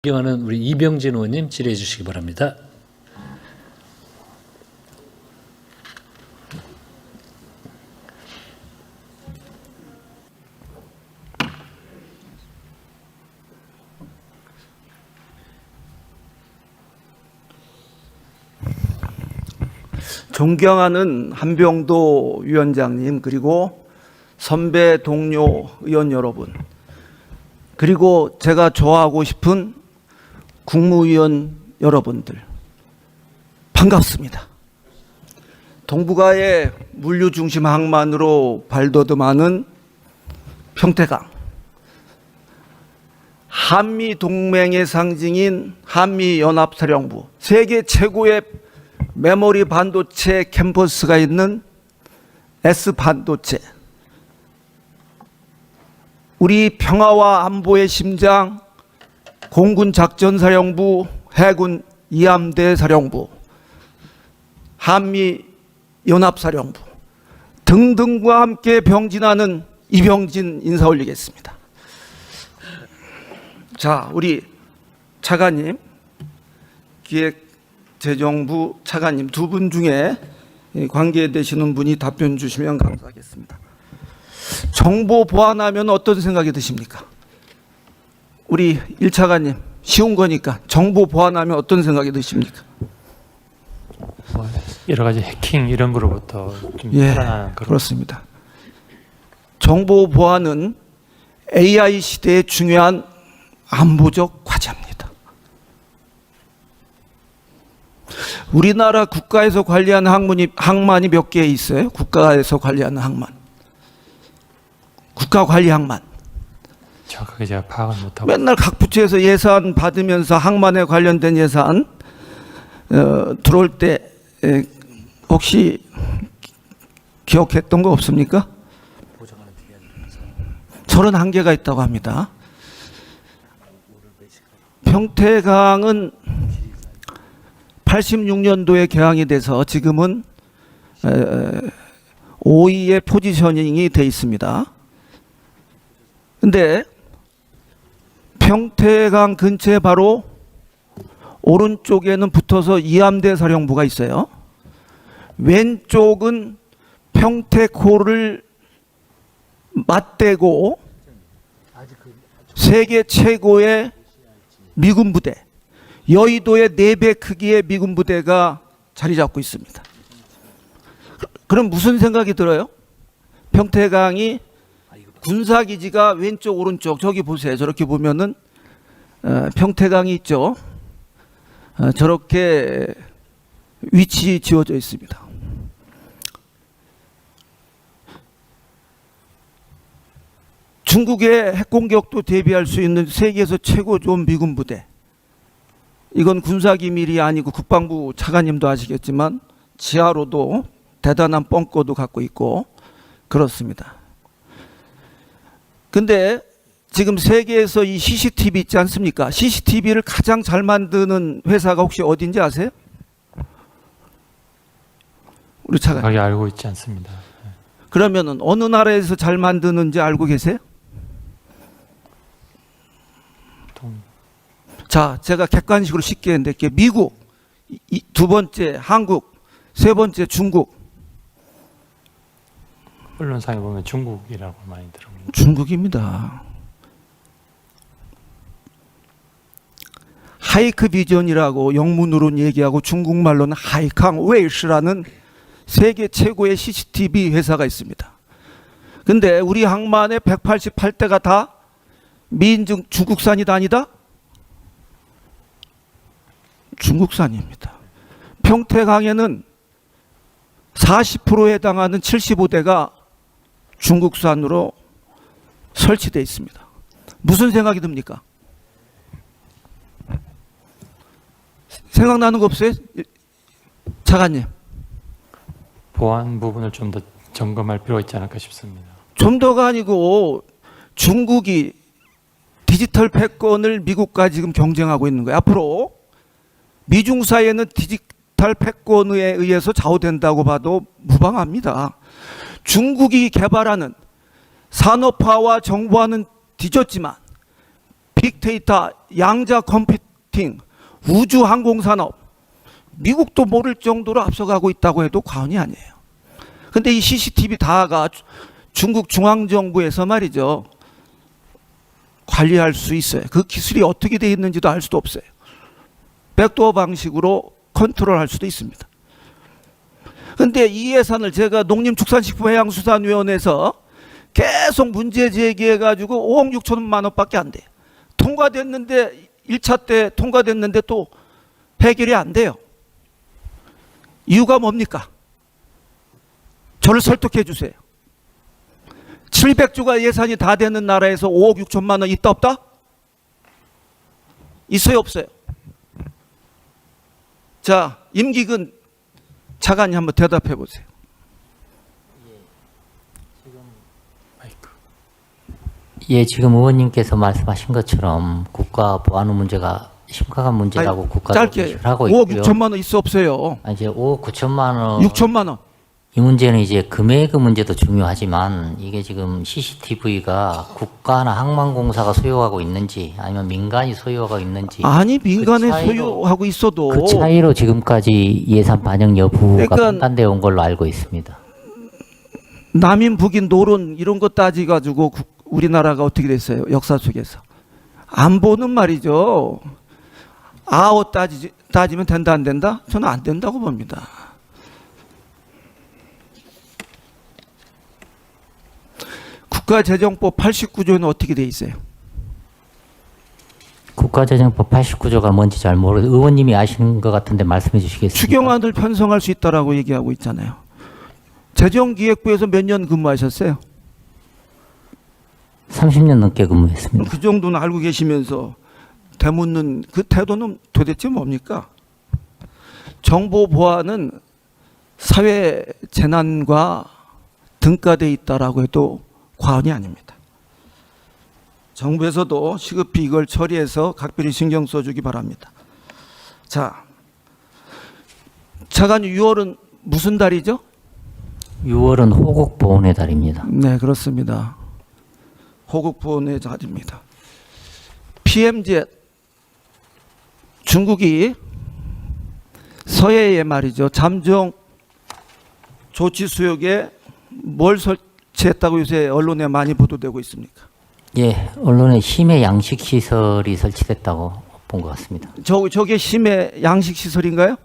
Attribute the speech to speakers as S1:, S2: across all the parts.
S1: 존경하는 우리 이병진 의원님 질의해 주시기 바랍니다.
S2: 존경하는 한병도 위원장님, 그리고 선배 동료 의원 여러분, 그리고 제가 좋아하고 싶은 국무위원 여러분들, 반갑습니다. 동북아의 물류 중심 항만으로 발돋움하는 평택항, 한미 동맹의 상징인 한미연합사령부, 세계 최고의 메모리 반도체 캠퍼스가 있는 S반도체, 우리 평화와 안보의 심장 공군작전사령부, 해군 이함대 사령부, 한미연합사령부 등등과 함께 병진하는 이병진 인사 올리겠습니다. 자, 우리 차관님, 기획재정부 차관님 두 분 중에 관계되시는 분이 답변 주시면 감사하겠습니다. 정보 보완하면 어떤 생각이 드십니까? 우리 1차관님, 쉬운 거니까 정보 보완하면 어떤 생각이 드십니까?
S3: 여러 가지 해킹 이런 거로부터 좀 살아나는 그런.
S2: 그렇습니다. 정보 보완은 AI 시대의 중요한 안보적 과제입니다. 우리나라 국가에서 관리하는 항만이 몇 개 있어요? 국가에서 관리하는 항만. 국가 관리 항만.
S3: 정확하게 제가 파악을 못하고.
S2: 맨날 각 부처에서 예산 받으면서 항만에 관련된 예산 들어올 때 혹시 기억했던 거 없습니까? 31개가 있다고 합니다. 평택항은 86년도에 개항이 돼서 지금은 5위의 포지셔닝이 돼 있습니다. 근데 평택항 근처에 바로 오른쪽에는 붙어서 이함대 사령부가 있어요. 왼쪽은 평택호를 맞대고 세계 최고의 미군 부대, 여의도의 4배 크기의 미군 부대가 자리 잡고 있습니다. 그럼 무슨 생각이 들어요? 평택항이 군사기지가 왼쪽 오른쪽 저기 보세요. 저렇게 보면은 평택항이 있죠. 저렇게 위치 지어져 있습니다. 중국의 핵공격도 대비할 수 있는 세계에서 최고 좋은 미군 부대. 이건 군사기밀이 아니고 국방부 차관님도 아시겠지만 지하로도 대단한 벙커도 갖고 있고 그렇습니다. 근데 지금 세계에서 이 CCTV 있지 않습니까? CCTV를 가장 잘 만드는 회사가 혹시 어딘지 아세요? 우리 차관.
S3: 정확하게 알고 있지 않습니다.
S2: 그러면은 어느 나라에서 잘 만드는지 알고 계세요? 자, 제가 객관식으로 쉽게 낼게요. 미국, 두 번째 한국, 세 번째 중국.
S3: 언론상에 보면 중국이라고 많이 들어옵니다.
S2: 중국입니다. 하이크 비전이라고 영문으로는 얘기하고 중국말로는 하이캉 웨이시라는 세계 최고의 CCTV 회사가 있습니다. 근데 우리 항만의 188대가 다 미인증 중국산이다 아니다? 중국산입니다. 평택항에는 40%에 해당하는 75대가 중국산으로 설치되어 있습니다. 무슨 생각이 듭니까? 생각나는 거 없어요? 차관님.
S3: 보안 부분을 좀 더 점검할 필요가 있지 않을까 싶습니다.
S2: 좀 더가 아니고 중국이 디지털 패권을 미국과 지금 경쟁하고 있는 거예요. 앞으로 미중 사이에는 디지털 패권에 의해서 좌우된다고 봐도 무방합니다. 중국이 개발하는 산업화와 정보화는 뒤졌지만 빅데이터, 양자 컴퓨팅, 우주 항공 산업, 미국도 모를 정도로 앞서가고 있다고 해도 과언이 아니에요. 근데 이 CCTV 다가 중국 중앙정부에서 말이죠, 관리할 수 있어요. 그 기술이 어떻게 되어 있는지도 알 수도 없어요. 백도어 방식으로 컨트롤할 수도 있습니다. 근데 이 예산을 제가 농림축산식품해양수산위원회에서 계속 문제 제기해가지고 5억 6천만 원밖에 안 돼요. 통과됐는데 1차 때 통과됐는데 또 해결이 안 돼요. 이유가 뭡니까? 저를 설득해 주세요. 700조가 예산이 다 되는 나라에서 5억 6천만 원 있다 없다? 있어요 없어요? 자, 임기근 차관이 한번 대답해 보세요.
S4: 예, 지금 의원님께서 말씀하신 것처럼 국가 보안의 문제가 심각한 문제라고 국가가
S2: 짧게
S4: 인식을 하고
S2: 5억
S4: 있고요.
S2: 6천만 원 있어 없어요?
S4: 이제 5억 9천만 원
S2: 6천만 원.
S4: 이 문제는 이제 금액의 문제도 중요하지만 이게 지금 CCTV가 국가나 항만공사가 소유하고 있는지 아니면 민간이 소유하고 있는지
S2: 아니 민간에
S4: 그 차이로-
S2: 소유하고 있어도
S4: 그 차이로 지금까지 예산 반영 여부가
S2: 그러니까
S4: 판단되어 온 걸로 알고 있습니다.
S2: 남인 북인 노론 이런 거 따지가지고 우리나라가 어떻게 됐어요? 역사 속에서 안 보는 말이죠. 아오 따지면 된다 안 된다? 저는 안 된다고 봅니다. 국가재정법 89조는 어떻게 돼 있어요?
S4: 국가재정법 89조가 뭔지 잘 모르고 의원님이 아시는 것 같은데 말씀해 주시겠습니까?
S2: 추경안을 편성할 수 있다라고 얘기하고 있잖아요. 재정기획부에서 몇 년 근무하셨어요?
S4: 30년 넘게 근무했습니다.
S2: 그 정도는 알고 계시면서 되묻는 그 태도는 도대체 뭡니까? 정보 보안은 사회 재난과 등가돼 있다라고 해도 과언이 아닙니다. 정부에서도 시급히 이걸 처리해서 각별히 신경 써주기 바랍니다. 자, 차관님 6월은 무슨 달이죠?
S4: 6월은 호국 보훈의 달입니다.
S2: 네, 그렇습니다. 호국 보훈의 달입니다. PMZ 중국이 서해에 말이죠, 잠정 조치 수역에 뭘 설치했다고 요새 언론에 많이 보도되고 있습니까?
S4: 예, 언론에 심해 양식 시설이 설치됐다고 본 것 같습니다.
S2: 저게 심해 양식 시설인가요?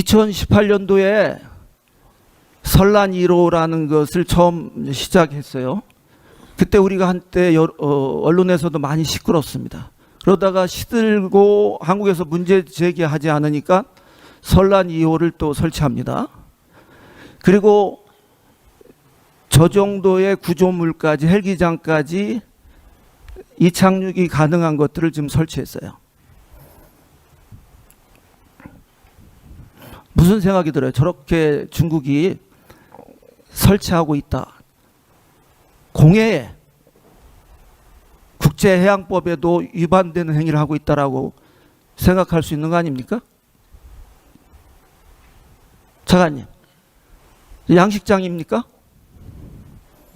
S2: 2018년도에 설란 1호라는 것을 처음 시작했어요. 그때 우리가 한때 언론에서도 많이 시끄럽습니다. 그러다가 시들고 한국에서 문제 제기하지 않으니까 설란 2호를 또 설치합니다. 그리고 저 정도의 구조물까지 헬기장까지 이착륙이 가능한 것들을 지금 설치했어요. 무슨 생각이 들어요? 저렇게 중국이 설치하고 있다. 공해에 국제해양법에도 위반되는 행위를 하고 있다라고 생각할 수 있는 거 아닙니까? 차관님, 양식장입니까?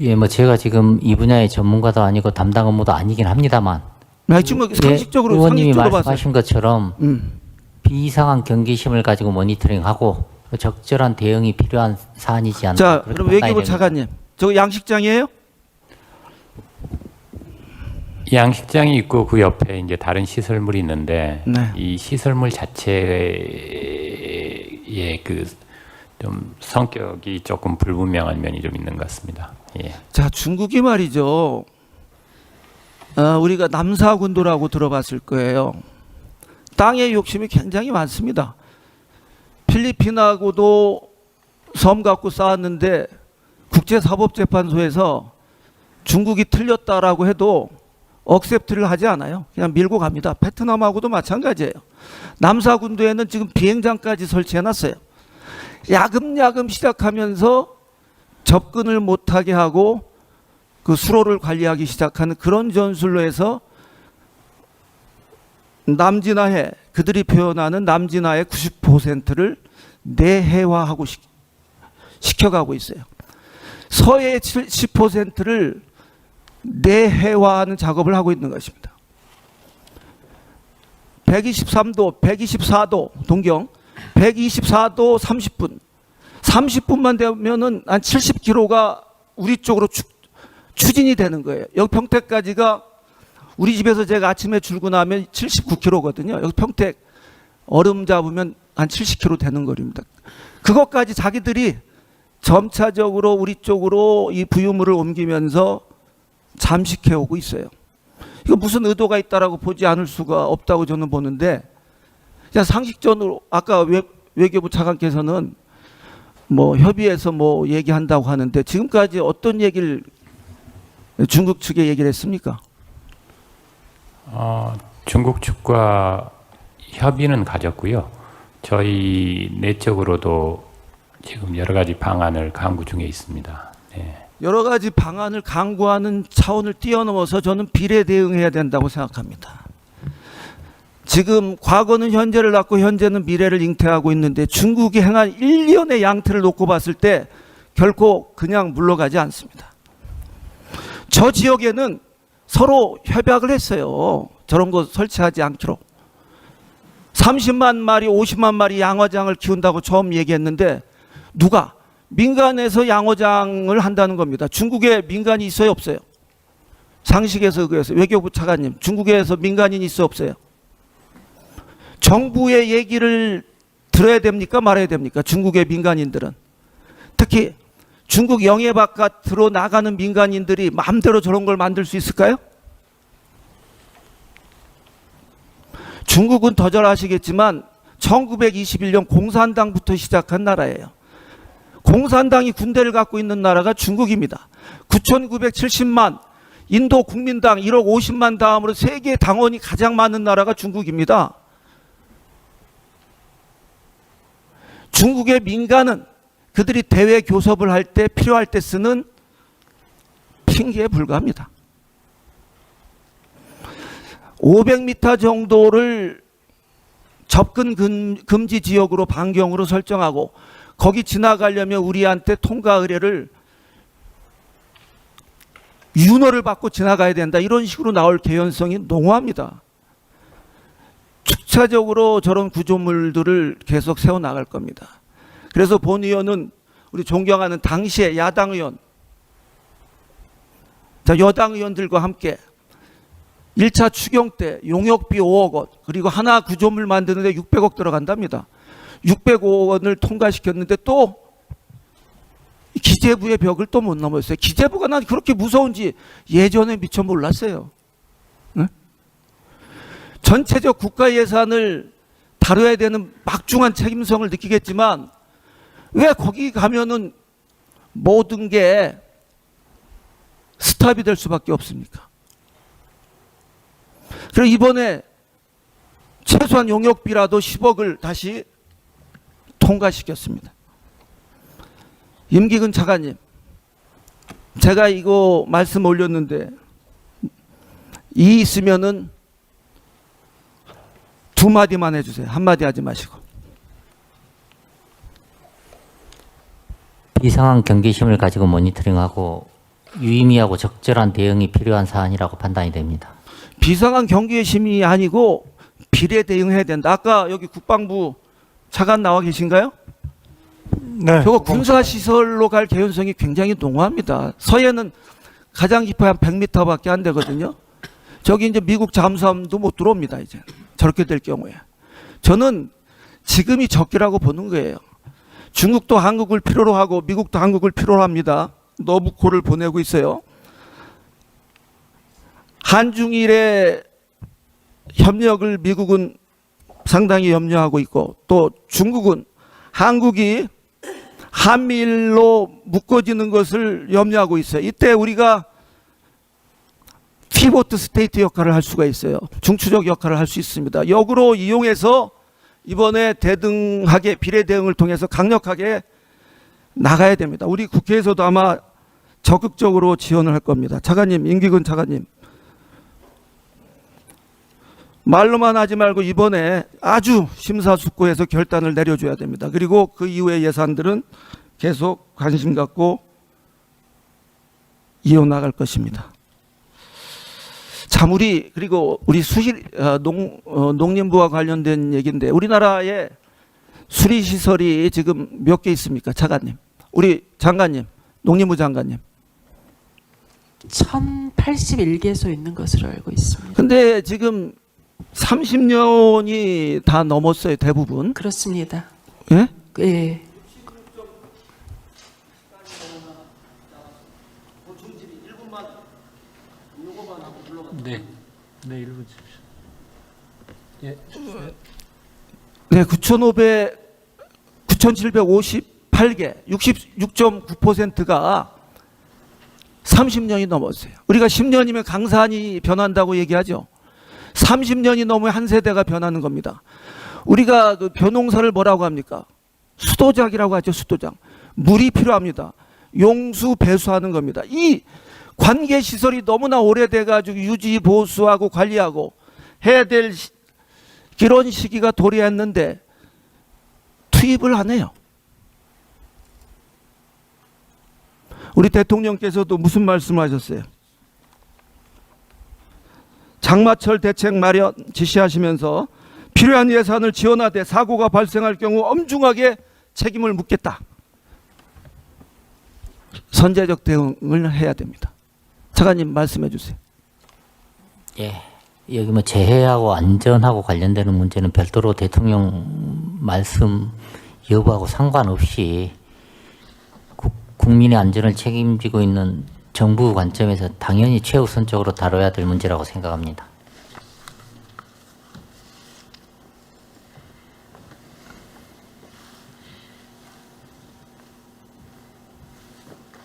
S4: 예, 뭐 제가 지금 이 분야의 전문가도 아니고 담당 업무도 아니긴 합니다만
S2: 지금 상식적으로
S4: 의원님이
S2: 봤어요.
S4: 말씀하신 것처럼 비상한 경계심을 가지고 모니터링하고 적절한 대응이 필요한 사안이지 않나.
S2: 자,
S4: 그렇게
S2: 그럼
S4: 판단이
S2: 외교부
S4: 됩니다.
S2: 차관님, 저거 양식장이에요?
S3: 양식장이 있고 그 옆에 이제 다른 시설물이 있는데
S2: 네.
S3: 이 시설물 자체의 그 좀 성격이 조금 불분명한 면이 좀 있는 것 같습니다. 예.
S2: 자, 중국이 말이죠. 우리가 남사군도라고 들어봤을 거예요. 땅의 욕심이 굉장히 많습니다. 필리핀하고도 섬 갖고 싸웠는데 국제사법재판소에서 중국이 틀렸다라고 해도 억셉트를 하지 않아요. 그냥 밀고 갑니다. 베트남하고도 마찬가지예요. 남사군도에는 지금 비행장까지 설치해놨어요. 야금야금 시작하면서 접근을 못하게 하고 그 수로를 관리하기 시작하는 그런 전술로 해서 남진하해, 그들이 표현하는 남진하해 90%를 내해화하고 시켜가고 있어요. 서해 10%를 내해화하는 작업을 하고 있는 것입니다. 123도, 124도 동경, 124도 30분. 30분만 되면은 한 70km가 우리 쪽으로 추진이 되는 거예요. 여기 평택까지가 우리 집에서 제가 아침에 출근하면 79km거든요. 여기 평택 얼음 잡으면 한 70km 되는 거리입니다. 그것까지 자기들이 점차적으로 우리 쪽으로 이 부유물을 옮기면서 잠식해 오고 있어요. 이거 무슨 의도가 있다라고 보지 않을 수가 없다고 저는 보는데, 그냥 상식적으로 아까 외교부 차관께서는 뭐 협의해서 뭐 얘기한다고 하는데 지금까지 어떤 얘기를 중국 측에 얘기를 했습니까?
S3: 중국 측과 협의는 가졌고요. 저희 내적으로도 지금 여러 가지 방안을 강구 중에 있습니다. 네.
S2: 여러 가지 방안을 강구하는 차원을 뛰어넘어서 저는 비례 대응해야 된다고 생각합니다. 지금 과거는 현재를 낳고 현재는 미래를 잉태하고 있는데 중국이 행한 일련의 양태를 놓고 봤을 때 결코 그냥 물러가지 않습니다. 저 지역에는 서로 협약을 했어요. 저런 거 설치하지 않기로. 30만 마리, 50만 마리 양어장을 키운다고 처음 얘기했는데 누가? 민간에서 양어장을 한다는 겁니다. 중국에 민간이 있어요, 없어요? 상식에서 그래서 외교부 차관님, 중국에서 민간인이 있어요, 없어요? 정부의 얘기를 들어야 됩니까, 말아야 됩니까? 중국의 민간인들은. 특히 중국 영해 바깥으로 나가는 민간인들이 마음대로 저런 걸 만들 수 있을까요? 중국은 더 잘 아시겠지만 1921년 공산당부터 시작한 나라예요. 공산당이 군대를 갖고 있는 나라가 중국입니다. 9,970만, 인도 국민당 1억 50만 다음으로 세계 당원이 가장 많은 나라가 중국입니다. 중국의 민간은 그들이 대외 교섭을 할 때 필요할 때 쓰는 핑계에 불과합니다. 500m 정도를 접근 금지 지역으로 반경으로 설정하고 거기 지나가려면 우리한테 통과 의뢰를 윤허를 받고 지나가야 된다. 이런 식으로 나올 개연성이 농후합니다. 축차적으로 저런 구조물들을 계속 세워나갈 겁니다. 그래서 본 의원은 우리 존경하는 당시의 야당 의원, 여당 의원들과 함께 1차 추경 때 용역비 5억 원, 그리고 하나 구조물 만드는데 600억 들어간답니다. 605억 원을 통과시켰는데 또 기재부의 벽을 또 못 넘었어요. 기재부가 난 그렇게 무서운지 예전에 미처 몰랐어요. 네? 전체적 국가 예산을 다뤄야 되는 막중한 책임성을 느끼겠지만 왜 거기 가면은 모든 게 스탑이 될 수밖에 없습니까? 그래서 이번에 최소한 용역비라도 10억을 다시 통과시켰습니다. 임기근 차관님, 제가 이거 말씀 올렸는데 이 있으면은 두 마디만 해주세요. 한 마디 하지 마시고.
S4: 비상한 경계심을 가지고 모니터링하고 유의미하고 적절한 대응이 필요한 사안이라고 판단이 됩니다.
S2: 비상한 경계심이 아니고 비례 대응해야 된다. 아까 여기 국방부 차관 나와 계신가요?
S5: 네.
S2: 저거 군사시설로 갈 개연성이 굉장히 농후합니다. 서해는 가장 깊어야 한 100m밖에 안 되거든요. 저기 이제 미국 잠수함도 못 들어옵니다. 이제 저렇게 될 경우에. 저는 지금이 적기라고 보는 거예요. 중국도 한국을 필요로 하고 미국도 한국을 필요로 합니다. 너부코를 보내고 있어요. 한중일의 협력을 미국은 상당히 염려하고 있고 또 중국은 한국이 한미일로 묶어지는 것을 염려하고 있어요. 이때 우리가 피보트 스테이트 역할을 할 수가 있어요. 중추적 역할을 할 수 있습니다. 역으로 이용해서 이번에 대등하게 비례 대응을 통해서 강력하게 나가야 됩니다. 우리 국회에서도 아마 적극적으로 지원을 할 겁니다. 차관님, 임기근 차관님. 말로만 하지 말고 이번에 아주 심사숙고해서 결단을 내려줘야 됩니다. 그리고 그 이후의 예산들은 계속 관심 갖고 이어나갈 것입니다. 우리 그리고 우리 농림부와 관련된 얘기인데 우리나라에 수리 시설이 지금 몇 개 있습니까, 차관님? 우리 장관님, 농림부 장관님.
S6: 1081개소 있는 것으로 알고 있습니다.
S2: 근데 지금 30년이 다 넘었어요, 대부분.
S6: 그렇습니다.
S2: 예?
S6: 예.
S1: 네. 네, 1분 주십시오. 예.
S2: 네, 9,758개, 66.9%가 30년이 넘었어요. 우리가 10년이면 강산이 변한다고 얘기하죠. 30년이 넘으면 한 세대가 변하는 겁니다. 우리가 그 벼농사를 뭐라고 합니까? 수도작이라고 하죠, 수도작. 물이 필요합니다. 용수 배수하는 겁니다. 이 관계 시설이 너무나 오래돼가지고 유지 보수하고 관리하고 해야 될 그런 시기가 도래했는데 투입을 안 해요. 우리 대통령께서도 무슨 말씀하셨어요? 장마철 대책 마련 지시하시면서 필요한 예산을 지원하되 사고가 발생할 경우 엄중하게 책임을 묻겠다. 선제적 대응을 해야 됩니다. 차관님 말씀해 주세요.
S4: 예. 여기 뭐 재해하고 안전하고 관련되는 문제는 별도로 대통령 말씀 여부하고 상관없이 국민의 안전을 책임지고 있는 정부 관점에서 당연히 최우선적으로 다뤄야 될 문제라고 생각합니다.